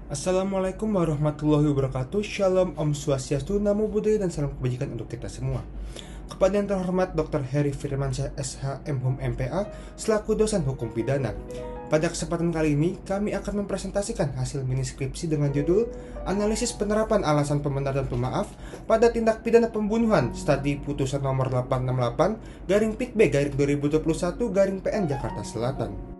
Assalamualaikum warahmatullahi wabarakatuh. Shalom, Om Swastiastu, Namo Buddhaya, dan salam kebajikan untuk kita semua. Kepada yang terhormat Dr. Heri Firmansyah SH MHum MPA selaku dosen hukum pidana. Pada kesempatan kali ini, kami akan mempresentasikan hasil mini skripsi dengan judul Analisis Penerapan Alasan Pembenar dan Pemaaf pada Tindak Pidana Pembunuhan Studi Putusan Nomor 868 garing PIK B garing 2021 garing PN Jakarta Selatan.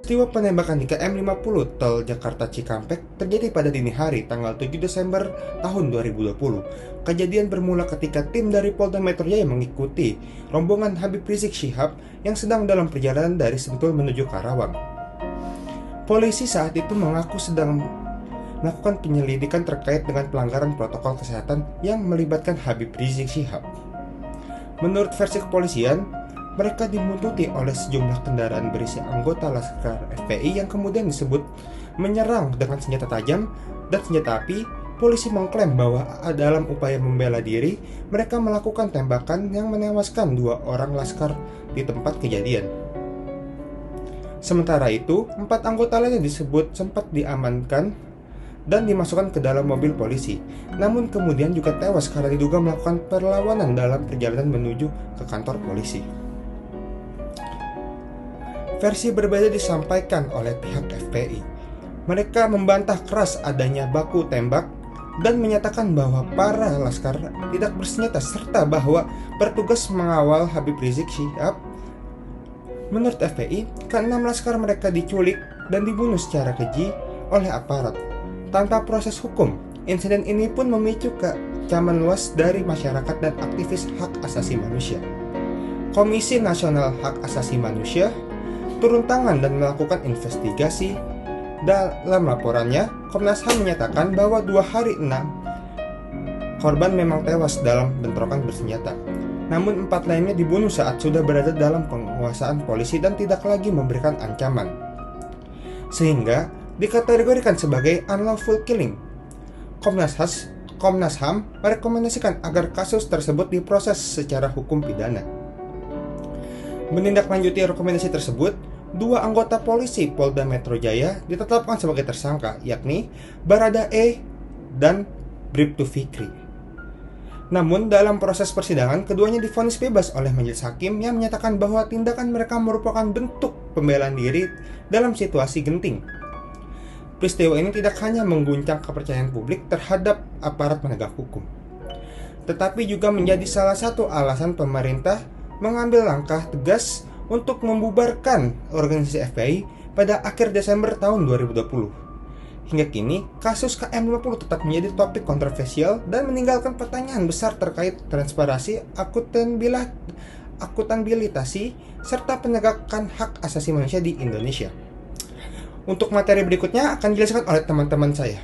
Peristiwa penembakan di KM50 Tol Jakarta Cikampek terjadi pada dini hari tanggal 7 Desember tahun 2020. Kejadian bermula ketika tim dari Polda Metro Jaya mengikuti rombongan Habib Rizik Syihab yang sedang dalam perjalanan dari Sentul menuju Karawang. Polisi saat itu mengaku sedang melakukan penyelidikan terkait dengan pelanggaran protokol kesehatan yang melibatkan Habib Rizik Syihab. Menurut versi kepolisian, mereka dibuntuti oleh sejumlah kendaraan berisi anggota Laskar FPI yang kemudian disebut menyerang dengan senjata tajam dan senjata api. Polisi mengklaim bahwa dalam upaya membela diri, mereka melakukan tembakan yang menewaskan 2 orang Laskar di tempat kejadian. Sementara itu, 4 anggota lainnya disebut sempat diamankan dan dimasukkan ke dalam mobil polisi, namun kemudian juga tewas karena diduga melakukan perlawanan dalam perjalanan menuju ke kantor polisi. Versi berbeda disampaikan oleh pihak FPI. Mereka membantah keras adanya baku tembak dan menyatakan bahwa para laskar tidak bersenjata serta bahwa petugas mengawal Habib Rizik Syihab. Menurut FPI, ke-6 laskar mereka diculik dan dibunuh secara keji oleh aparat. Tanpa proses hukum, insiden ini pun memicu kecaman luas dari masyarakat dan aktivis hak asasi manusia. Komisi Nasional Hak Asasi Manusia turun tangan dan melakukan investigasi. Dalam laporannya, Komnas HAM menyatakan bahwa 2 hari 6 korban memang tewas dalam bentrokan bersenjata. Namun 4 lainnya dibunuh saat sudah berada dalam penguasaan polisi dan tidak lagi memberikan ancaman, sehingga dikategorikan sebagai unlawful killing. Komnas HAM merekomendasikan agar kasus tersebut diproses secara hukum pidana. Menindaklanjuti rekomendasi tersebut, 2 anggota polisi Polda Metro Jaya ditetapkan sebagai tersangka, yakni Barada E dan Bribtu Fikri. Namun dalam proses persidangan, keduanya divonis bebas oleh majelis hakim yang menyatakan bahwa tindakan mereka merupakan bentuk pembelaan diri dalam situasi genting. Peristiwa ini tidak hanya mengguncang kepercayaan publik terhadap aparat penegak hukum, tetapi juga menjadi salah satu alasan pemerintah mengambil langkah tegas untuk membubarkan organisasi FPI pada akhir Desember tahun 2020. Hingga kini, kasus KM50 tetap menjadi topik kontroversial dan meninggalkan pertanyaan besar terkait transparansi, akuntabilitasi, serta penegakan hak asasi manusia di Indonesia. Untuk materi berikutnya akan dijelaskan oleh teman-teman saya.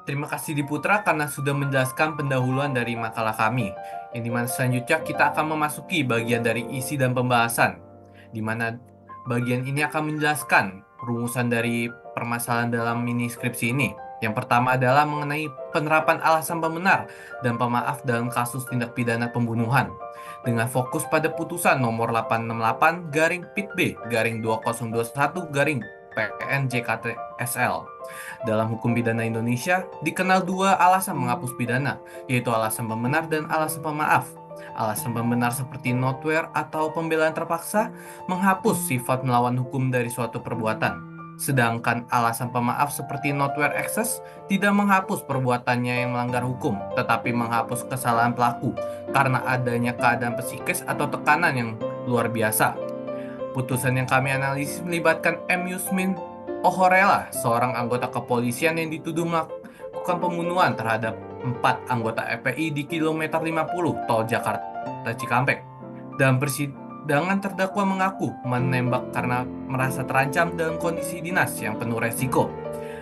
Terima kasih Diputra karena sudah menjelaskan pendahuluan dari makalah kami. Yang dimana selanjutnya kita akan memasuki bagian dari isi dan pembahasan, di mana bagian ini akan menjelaskan rumusan dari permasalahan dalam mini skripsi ini. Yang pertama adalah mengenai penerapan alasan pembenar dan pemaaf dalam kasus tindak pidana pembunuhan, dengan fokus pada putusan nomor 868 garing PIT B garing 2021 garing PN JKT-SL. Dalam hukum pidana Indonesia, dikenal 2 alasan menghapus pidana, yaitu alasan pembenar dan alasan pemaaf. Alasan pembenar seperti notwear atau pembelaan terpaksa menghapus sifat melawan hukum dari suatu perbuatan. Sedangkan alasan pemaaf seperti notwear excess tidak menghapus perbuatannya yang melanggar hukum, tetapi menghapus kesalahan pelaku karena adanya keadaan psikis atau tekanan yang luar biasa. Putusan yang kami analisis melibatkan M. Yusmin Ohorela, seorang anggota kepolisian yang dituduh melakukan pembunuhan terhadap 4 anggota FPI di kilometer 50 Tol Jakarta Cikampek. Dalam persidangan, terdakwa mengaku menembak karena merasa terancam dalam kondisi dinas yang penuh resiko.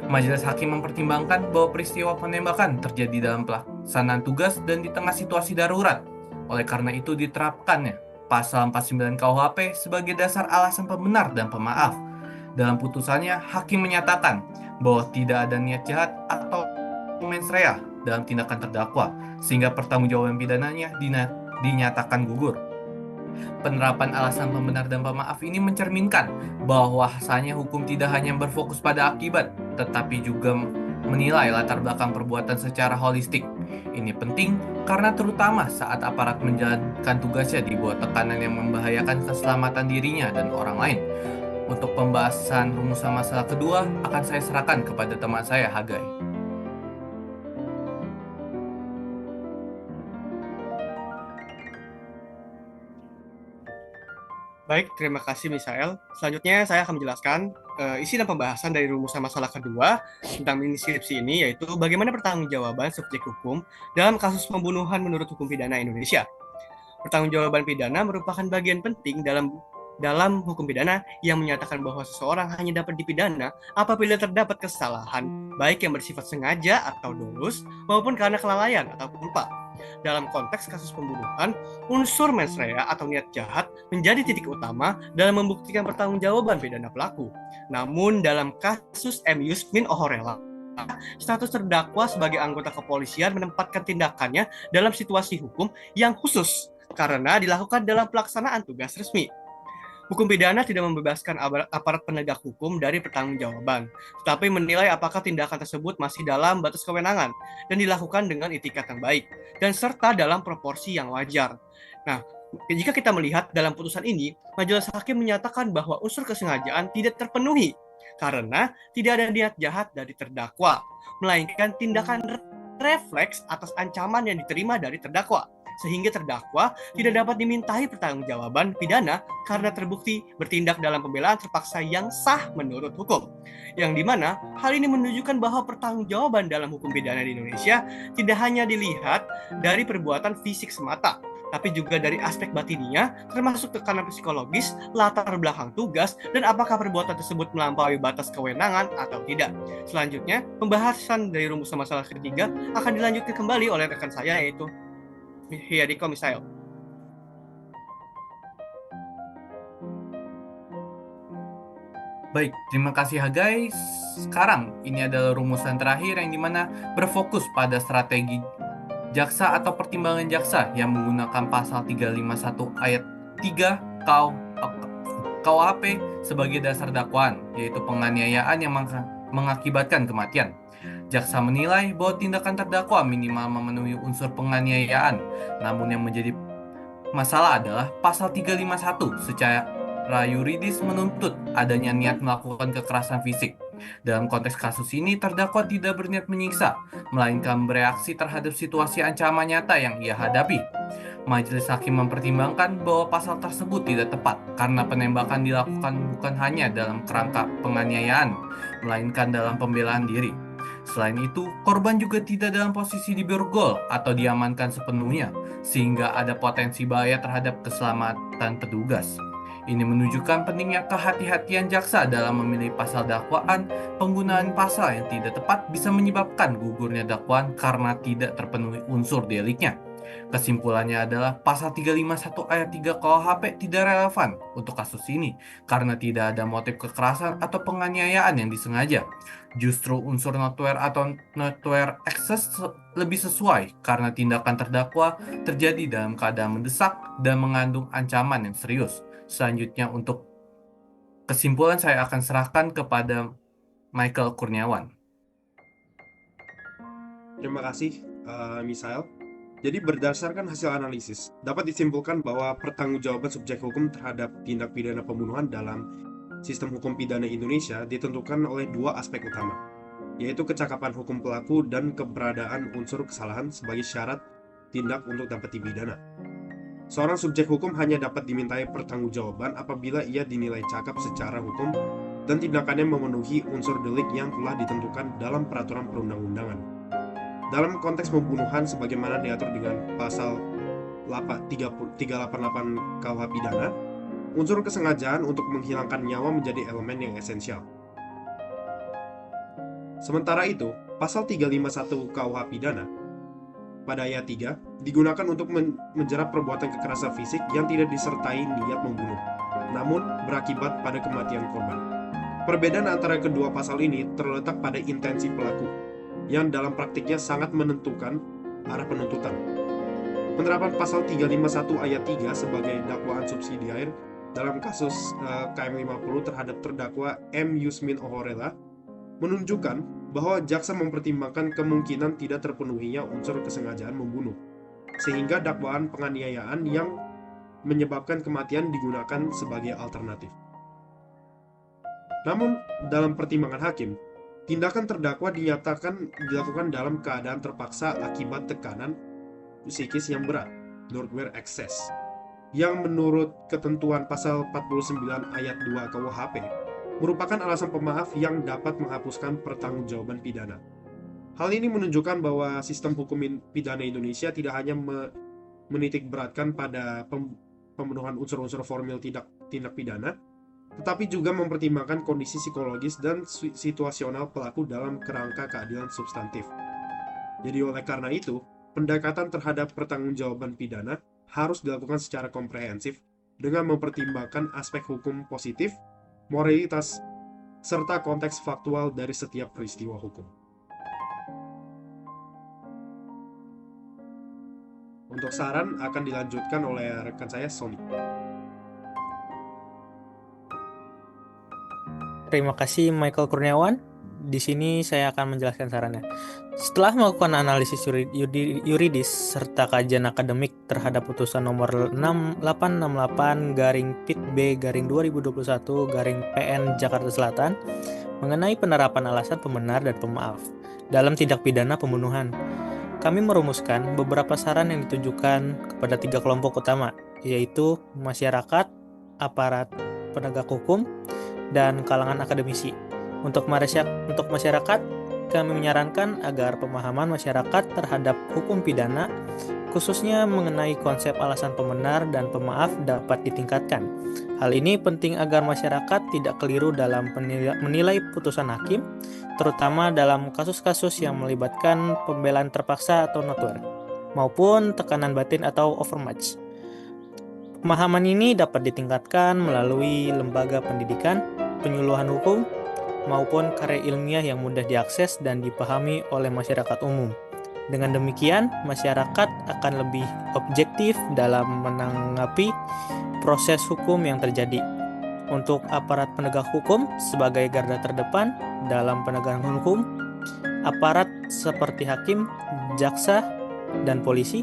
Majelis hakim mempertimbangkan bahwa peristiwa penembakan terjadi dalam pelaksanaan tugas dan di tengah situasi darurat. Oleh karena itu diterapkannya Pasal 49 KUHP sebagai dasar alasan pembenar dan pemaaf. Dalam putusannya, hakim menyatakan bahwa tidak ada niat jahat atau mens rea dalam tindakan terdakwa, sehingga pertanggungjawaban pidananya dinyatakan gugur. Penerapan alasan pembenar dan pemaaf ini mencerminkan bahwa bahwasanya hukum tidak hanya berfokus pada akibat, tetapi juga menilai latar belakang perbuatan secara holistik. Ini penting karena terutama saat aparat menjalankan tugasnya di bawah tekanan yang membahayakan keselamatan dirinya dan orang lain. Untuk pembahasan rumusan masalah kedua akan saya serahkan kepada teman saya, Hagai. Baik, terima kasih Misael. Selanjutnya saya akan menjelaskan isi dan pembahasan dari rumusan masalah kedua tentang mini skripsi ini, yaitu bagaimana pertanggungjawaban subjek hukum dalam kasus pembunuhan menurut hukum pidana Indonesia. Pertanggungjawaban pidana merupakan bagian penting dalam hukum pidana yang menyatakan bahwa seseorang hanya dapat dipidana apabila terdapat kesalahan, baik yang bersifat sengaja atau dolus maupun karena kelalaian ataupun lupa. Dalam konteks kasus pembunuhan, unsur mens rea atau niat jahat menjadi titik utama dalam membuktikan pertanggungjawaban pidana pelaku. Namun dalam kasus M. Yusmin Ohorela, status terdakwa sebagai anggota kepolisian menempatkan tindakannya dalam situasi hukum yang khusus karena dilakukan dalam pelaksanaan tugas resmi. Hukum pidana tidak membebaskan aparat penegak hukum dari pertanggungjawaban, tetapi menilai apakah tindakan tersebut masih dalam batas kewenangan dan dilakukan dengan itikat yang baik, dan serta dalam proporsi yang wajar. Nah, jika kita melihat dalam putusan ini, majelis hakim menyatakan bahwa unsur kesengajaan tidak terpenuhi karena tidak ada niat jahat dari terdakwa, melainkan tindakan refleks atas ancaman yang diterima dari terdakwa, sehingga terdakwa tidak dapat dimintai pertanggungjawaban pidana karena terbukti bertindak dalam pembelaan terpaksa yang sah menurut hukum. Yang dimana hal ini menunjukkan bahwa pertanggungjawaban dalam hukum pidana di Indonesia tidak hanya dilihat dari perbuatan fisik semata, tapi juga dari aspek batininya, termasuk tekanan psikologis, latar belakang tugas, dan apakah perbuatan tersebut melampaui batas kewenangan atau tidak. Selanjutnya, pembahasan dari rumusan masalah ketiga akan dilanjutkan kembali oleh rekan saya, yaitu Hiyadiko Misael. Baik, terima kasih Hagai. Sekarang ini adalah rumusan terakhir yang dimana berfokus pada strategi jaksa atau pertimbangan jaksa yang menggunakan pasal 351 ayat 3 KUHP sebagai dasar dakwaan, yaitu penganiayaan yang mengakibatkan kematian. Jaksa menilai bahwa tindakan terdakwa minimal memenuhi unsur penganiayaan, namun yang menjadi masalah adalah pasal 351 secara yuridis menuntut adanya niat melakukan kekerasan fisik. Dalam konteks kasus ini, terdakwa tidak berniat menyiksa, melainkan bereaksi terhadap situasi ancaman nyata yang ia hadapi. Majelis hakim mempertimbangkan bahwa pasal tersebut tidak tepat karena penembakan dilakukan bukan hanya dalam kerangka penganiayaan, melainkan dalam pembelaan diri. Selain itu, korban juga tidak dalam posisi diborgol atau diamankan sepenuhnya, sehingga ada potensi bahaya terhadap keselamatan petugas. Ini menunjukkan pentingnya kehati-hatian jaksa dalam memilih pasal dakwaan. Penggunaan pasal yang tidak tepat bisa menyebabkan gugurnya dakwaan karena tidak terpenuhi unsur deliknya. Kesimpulannya adalah pasal 351 ayat 3 KUHP tidak relevan untuk kasus ini karena tidak ada motif kekerasan atau penganiayaan yang disengaja. Justru unsur notwear atau notwear excess lebih sesuai karena tindakan terdakwa terjadi dalam keadaan mendesak dan mengandung ancaman yang serius. Selanjutnya untuk kesimpulan saya akan serahkan kepada Michael Kurniawan. Terima kasih, Misael. Jadi berdasarkan hasil analisis, dapat disimpulkan bahwa pertanggungjawaban subjek hukum terhadap tindak pidana pembunuhan dalam sistem hukum pidana Indonesia ditentukan oleh dua aspek utama, yaitu kecakapan hukum pelaku dan keberadaan unsur kesalahan sebagai syarat tindak untuk dapat dipidana. Seorang subjek hukum hanya dapat dimintai pertanggungjawaban apabila ia dinilai cakap secara hukum dan tindakannya memenuhi unsur delik yang telah ditentukan dalam peraturan perundang-undangan. Dalam konteks pembunuhan sebagaimana diatur dengan pasal 388 KUH pidana, unsur kesengajaan untuk menghilangkan nyawa menjadi elemen yang esensial. Sementara itu, pasal 351 KUH pidana pada ayat 3 digunakan untuk menjerat perbuatan kekerasan fisik yang tidak disertai niat membunuh, namun berakibat pada kematian korban. Perbedaan antara kedua pasal ini terletak pada intensi pelaku, yang dalam praktiknya sangat menentukan arah penuntutan. Penerapan pasal 351 ayat 3 sebagai dakwaan subsidiar dalam kasus KM50 terhadap terdakwa M. Yusmin Ohorela menunjukkan bahwa jaksa mempertimbangkan kemungkinan tidak terpenuhinya unsur kesengajaan membunuh, sehingga dakwaan penganiayaan yang menyebabkan kematian digunakan sebagai alternatif. Namun, dalam pertimbangan hakim, tindakan terdakwa dinyatakan dilakukan dalam keadaan terpaksa akibat tekanan psikis yang berat, Northware excess, yang menurut ketentuan pasal 49 ayat 2 KUHP merupakan alasan pemaaf yang dapat menghapuskan pertanggungjawaban pidana. Hal ini menunjukkan bahwa sistem hukum pidana Indonesia tidak hanya menitik beratkan pada pemenuhan unsur-unsur formil tindak pidana, tetapi juga mempertimbangkan kondisi psikologis dan situasional pelaku dalam kerangka keadilan substantif. Jadi oleh karena itu, pendekatan terhadap pertanggungjawaban pidana harus dilakukan secara komprehensif dengan mempertimbangkan aspek hukum positif, moralitas, serta konteks faktual dari setiap peristiwa hukum. Untuk saran akan dilanjutkan oleh rekan saya, Sony. Terima kasih Michael Kurniawan. Di sini saya akan menjelaskan sarannya. Setelah melakukan analisis yuridis serta kajian akademik terhadap putusan nomor 6868-PIT-B-2021-PN Jakarta Selatan mengenai penerapan alasan pembenar dan pemaaf dalam tindak pidana pembunuhan, kami merumuskan beberapa saran yang ditujukan kepada 3 kelompok utama, yaitu masyarakat, aparat penegak hukum, dan kalangan akademisi. Untuk masyarakat, kami menyarankan agar pemahaman masyarakat terhadap hukum pidana, khususnya mengenai konsep alasan pembenar dan pemaaf, dapat ditingkatkan. Hal ini penting agar masyarakat tidak keliru dalam menilai putusan hakim, terutama dalam kasus-kasus yang melibatkan pembelaan terpaksa atau notuer, maupun tekanan batin atau overmatch. Pemahaman ini dapat ditingkatkan melalui lembaga pendidikan, penyuluhan hukum, maupun karya ilmiah yang mudah diakses dan dipahami oleh masyarakat umum. Dengan demikian, masyarakat akan lebih objektif dalam menanggapi proses hukum yang terjadi. Untuk aparat penegak hukum sebagai garda terdepan dalam penegakan hukum, aparat seperti hakim, jaksa, dan polisi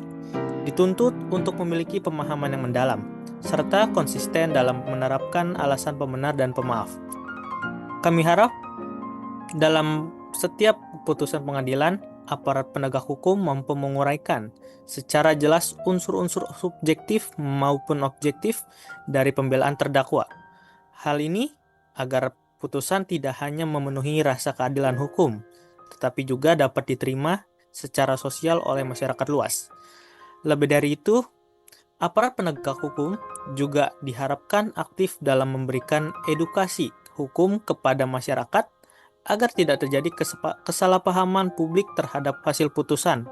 dituntut untuk memiliki pemahaman yang mendalam, serta konsisten dalam menerapkan alasan pembenar dan pemaaf. Kami harap dalam setiap putusan pengadilan, aparat penegak hukum mampu menguraikan secara jelas unsur-unsur subjektif maupun objektif dari pembelaan terdakwa. Hal ini agar putusan tidak hanya memenuhi rasa keadilan hukum, tetapi juga dapat diterima secara sosial oleh masyarakat luas. Lebih dari itu, aparat penegak hukum juga diharapkan aktif dalam memberikan edukasi hukum kepada masyarakat agar tidak terjadi kesalahpahaman publik terhadap hasil putusan.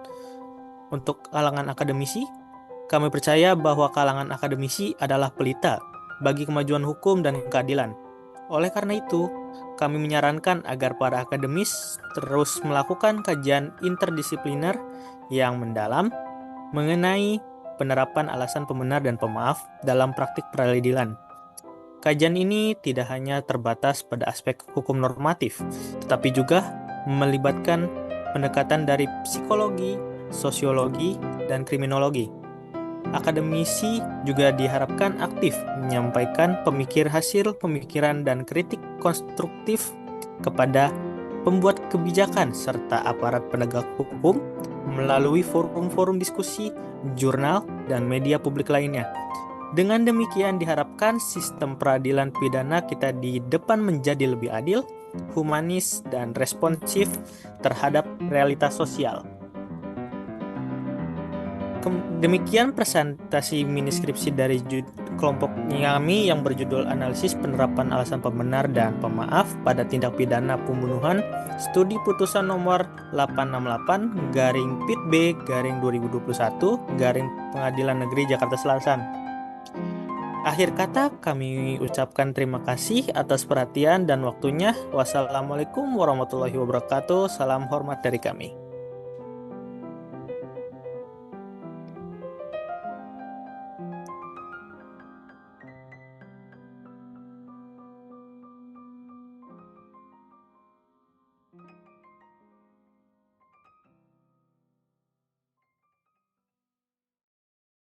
Untuk kalangan akademisi, kami percaya bahwa kalangan akademisi adalah pelita bagi kemajuan hukum dan keadilan. Oleh karena itu, kami menyarankan agar para akademis terus melakukan kajian interdisipliner yang mendalam mengenai penerapan alasan pembenar dan pemaaf dalam praktik peradilan. Kajian ini tidak hanya terbatas pada aspek hukum normatif, tetapi juga melibatkan pendekatan dari psikologi, sosiologi, dan kriminologi. Akademisi juga diharapkan aktif menyampaikan hasil pemikiran dan kritik konstruktif kepada pembuat kebijakan serta aparat penegak hukum melalui forum-forum diskusi, jurnal, dan media publik lainnya. Dengan demikian diharapkan sistem peradilan pidana kita di depan menjadi lebih adil, humanis, dan responsif terhadap realitas sosial. Demikian presentasi mini skripsi dari kelompok kami yang berjudul Analisis Penerapan Alasan Pembenar dan Pemaaf pada Tindak Pidana Pembunuhan, Studi Putusan Nomor 868-PIT-B-2021-Pengadilan Negeri Jakarta Selatan. Akhir kata, kami ucapkan terima kasih atas perhatian dan waktunya. Wassalamualaikum warahmatullahi wabarakatuh. Salam hormat dari kami.